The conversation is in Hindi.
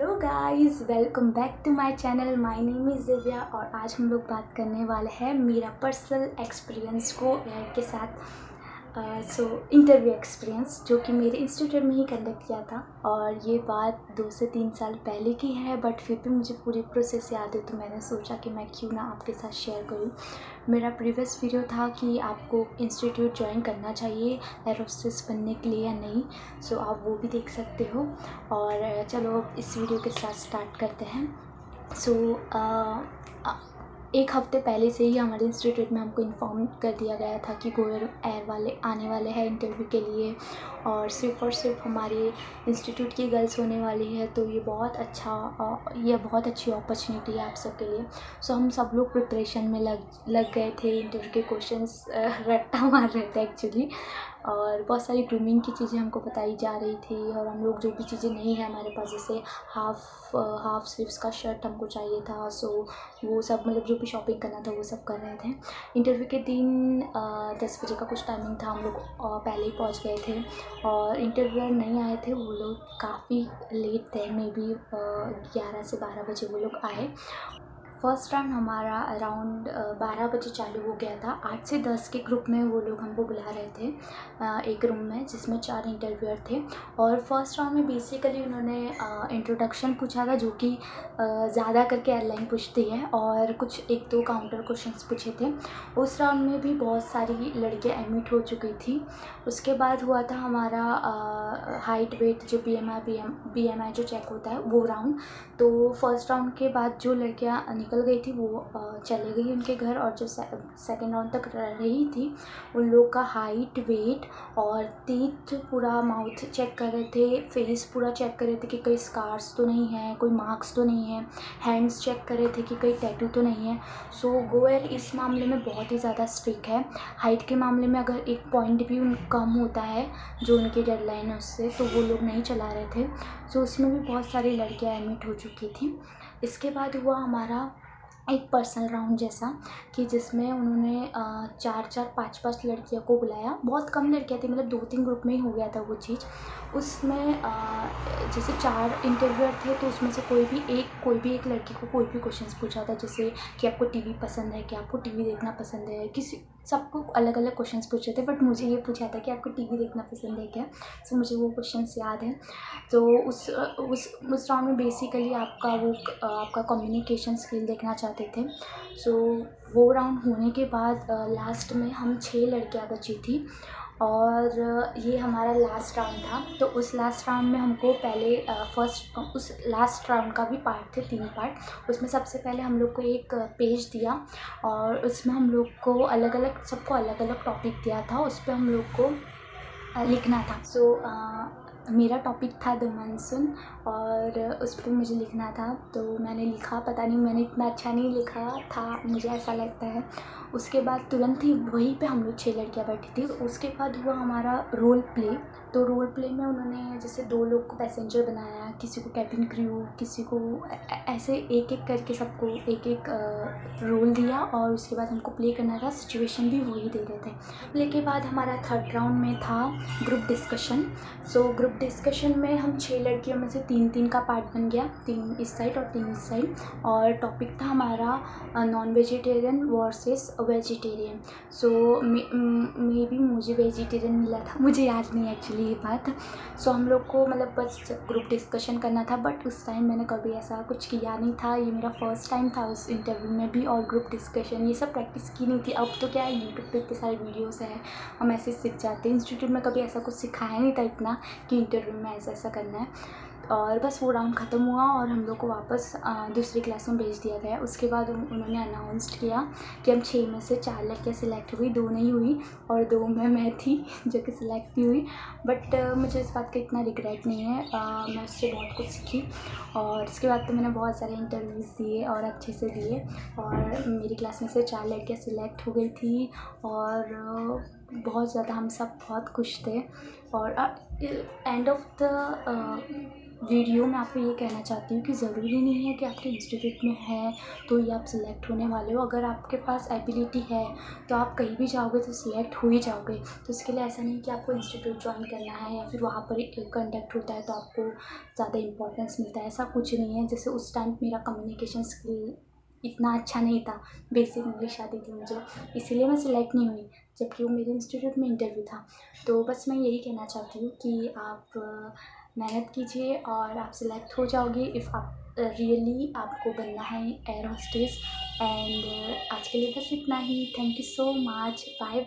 Hello guys, welcome back to my channel. My name is Divya और आज हम लोग बात करने वाले हैं मेरा पर्सनल एक्सपीरियंस को के साथ। इंटरव्यू एक्सपीरियंस जो कि मेरे इंस्टीट्यूट में ही कंडक्ट किया था और ये बात 2 से 3 साल पहले की है, बट फिर भी मुझे पूरी प्रोसेस याद है तो मैंने सोचा कि मैं क्यों ना आपके साथ शेयर करूँ। मेरा प्रीवियस वीडियो था कि आपको इंस्टीट्यूट ज्वाइन करना चाहिए एयर होस्टेस बनने के लिए या नहीं, सो आप वो भी देख सकते हो। और चलो इस वीडियो के साथ स्टार्ट करते हैं। एक हफ़्ते पहले से ही हमारे इंस्टीट्यूट में हमको इन्फॉर्म कर दिया गया था कि गोयल एयर वाले आने वाले हैं इंटरव्यू के लिए और सिर्फ हमारे इंस्टीट्यूट की गर्ल्स होने वाली है, तो ये बहुत अच्छी अपॉर्चुनिटी है आप सबके लिए। सो हम सब लोग प्रिपरेशन में लग गए थे। इंटरव्यू के क्वेश्चंस रट्टा मार रहे थे एक्चुअली, और बहुत सारी ग्रूमिंग की चीज़ें हमको बताई जा रही थी और हम लोग जो भी चीज़ें नहीं है हमारे पास, जैसे हाफ स्लीव्स का शर्ट हमको चाहिए था, सो वो सब मतलब जो भी शॉपिंग करना था वो सब कर रहे थे। इंटरव्यू के दिन 10 बजे का कुछ टाइमिंग था, हम लोग पहले ही पहुंच गए थे और इंटरव्यूअर नहीं आए थे, वो लोग काफ़ी लेट थे, मे बी 11 से 12 बजे वो लोग आए। फर्स्ट राउंड हमारा अराउंड 12 बजे चालू हो गया था। 8 से 10 के ग्रुप में वो लोग हमको बुला रहे थे एक रूम में, जिसमें 4 इंटरव्यूअर थे। और फर्स्ट राउंड में बेसिकली उन्होंने इंट्रोडक्शन पूछा था, जो कि ज़्यादा करके एयरलाइन पूछती है, और कुछ 1-2 काउंटर क्वेश्चंस पूछे थे। उस राउंड में भी बहुत सारी लड़कियाँ एडमिट हो चुकी थी। उसके बाद हुआ था हमारा हाइट वेट, जो BMI जो चेक होता है वो राउंड। तो फर्स्ट राउंड के बाद जो लड़कियां निकल गई थी वो चले गई उनके घर, और जो सेकेंड राउंड तक रही थी उन लोग का हाइट वेट और टीथ, पूरा माउथ चेक कर रहे थे, फेस पूरा चेक कर रहे थे कि कोई स्कार्स तो नहीं है, कोई मार्क्स तो नहीं है, हैंड्स चेक कर रहे थे कि कोई टैटू तो नहीं है। सो गोएल इस मामले में बहुत ही ज़्यादा स्ट्रिक्ट है। हाइट के मामले में अगर एक पॉइंट भी कम होता है जो उनकी डेडलाइन है उससे, तो वो लोग नहीं चला रहे थे। सो उसमें भी बहुत सारी लड़कियां एडमिट हो चुकी थी। इसके बाद हुआ हमारा एक पर्सनल राउंड जैसा, कि जिसमें उन्होंने 4-4, 5-5 लड़कियों को बुलाया। बहुत कम लड़कियां थी, मतलब 2-3 ग्रुप में ही हो गया था वो चीज़। उसमें जैसे 4 इंटरव्यूअर थे, तो उसमें से कोई भी एक लड़की को कोई भी क्वेश्चंस पूछा था, जैसे कि आपको टीवी पसंद है, कि आपको टीवी देखना पसंद है, सबको अलग अलग क्वेश्चंस पूछे थे, बट मुझे ये पूछा था कि आपको टीवी देखना पसंद है क्या। सो मुझे वो क्वेश्चंस याद है। तो उस राउंड में बेसिकली आपका कम्युनिकेशन स्किल देखना चाहते थे। सो वो राउंड होने के बाद लास्ट में हम 6 लड़कियां बची थी और ये हमारा लास्ट राउंड था। तो उस लास्ट राउंड में हमको पहले उस लास्ट राउंड का भी पार्ट थे, 3 पार्ट। उसमें सबसे पहले हम लोग को एक पेज दिया और उसमें हम लोग को सबको अलग अलग टॉपिक दिया था, उस पर हम लोग को लिखना था। मेरा टॉपिक था द मानसून और उस पर मुझे लिखना था, तो मैंने लिखा। पता नहीं मैंने इतना अच्छा नहीं लिखा था, मुझे ऐसा लगता है। उसके बाद तुरंत ही वहीं पे हम लोग 6 लड़कियां बैठी थी। उसके बाद हुआ हमारा रोल प्ले। तो रोल प्ले में उन्होंने जैसे 2 लोग को पैसेंजर बनाया, किसी को कैबिन क्रू, किसी को ऐसे एक एक करके सबको एक एक रोल दिया, और उसके बाद हमको प्ले करना था। सिचुएशन भी वही दे रहे थे। प्ले के बाद हमारा थर्ड राउंड में था ग्रुप डिस्कशन। ग्रुप डिस्कशन में हम 6 लड़कियों में से 3-3 का पार्ट बन गया, 3 इस साइड और 3 इस साइड, और टॉपिक था हमारा non vegetarian versus vegetarian. May be मुझे वेजिटेरियन मिला था, मुझे याद नहीं है एक्चुअली ये बात। हम लोग को मतलब बस ग्रुप डिस्कशन करना था, बट उस टाइम मैंने कभी ऐसा कुछ किया नहीं था, ये मेरा फर्स्ट टाइम था उस इंटरव्यू में भी। और ग्रुप डिस्कशन ये सब प्रैक्टिस की नहीं थी। अब तो क्या है, यूट्यूब पे इतने सारे वीडियोस हैं, हम ऐसे सीख जाते हैं। इंस्टीट्यूट में कभी ऐसा कुछ सिखाया नहीं था इतना कि इंटरव्यू में ऐसा करना है। और बस वो राउंड ख़त्म हुआ और हम लोग को वापस दूसरी क्लास में भेज दिया गया। उसके बाद उन्होंने अनाउंस किया कि हम 6 में से 4 लड़कियाँ सिलेक्ट हुई, 2 नहीं हुई और 2 में मैं थी जो कि सिलेक्ट भी हुई। बट मुझे इस बात का इतना रिग्रेट नहीं है, मैं उससे बहुत कुछ सीखी। और इसके बाद तो मैंने बहुत सारे इंटरव्यूज़ दिए और अच्छे से दिए, और मेरी क्लास में से 4 लड़कियाँ सिलेक्ट हो गई थी और बहुत ज़्यादा हम सब बहुत खुश थे। और एंड ऑफ द वीडियो में आपको ये कहना चाहती हूँ कि ज़रूरी नहीं है कि आपके इंस्टीट्यूट में है तो ही आप सिलेक्ट होने वाले हो। अगर आपके पास एबिलिटी है तो आप कहीं भी जाओगे तो सिलेक्ट हो ही जाओगे। तो इसके लिए ऐसा नहीं कि आपको इंस्टीट्यूट ज्वाइन करना है या फिर वहाँ पर कंडक्ट होता है तो आपको ज़्यादा इंपॉर्टेंस मिलता है, ऐसा कुछ नहीं है। जैसे उस टाइम मेरा कम्युनिकेशन स्किल इतना अच्छा नहीं था, बेसिक इंग्लिश आती थी मुझे, इसीलिए मैं सिलेक्ट नहीं हुई, जबकि वो मेरे इंस्टीट्यूट में इंटरव्यू था। तो बस मैं यही कहना चाहती हूँ कि आप मेहनत कीजिए और आप सिलेक्ट हो जाओगे इफ़ आप रियली आपको बनना है एयर होस्टेस। एंड आज के लिए बस इतना ही। Thank you so much. Bye bye.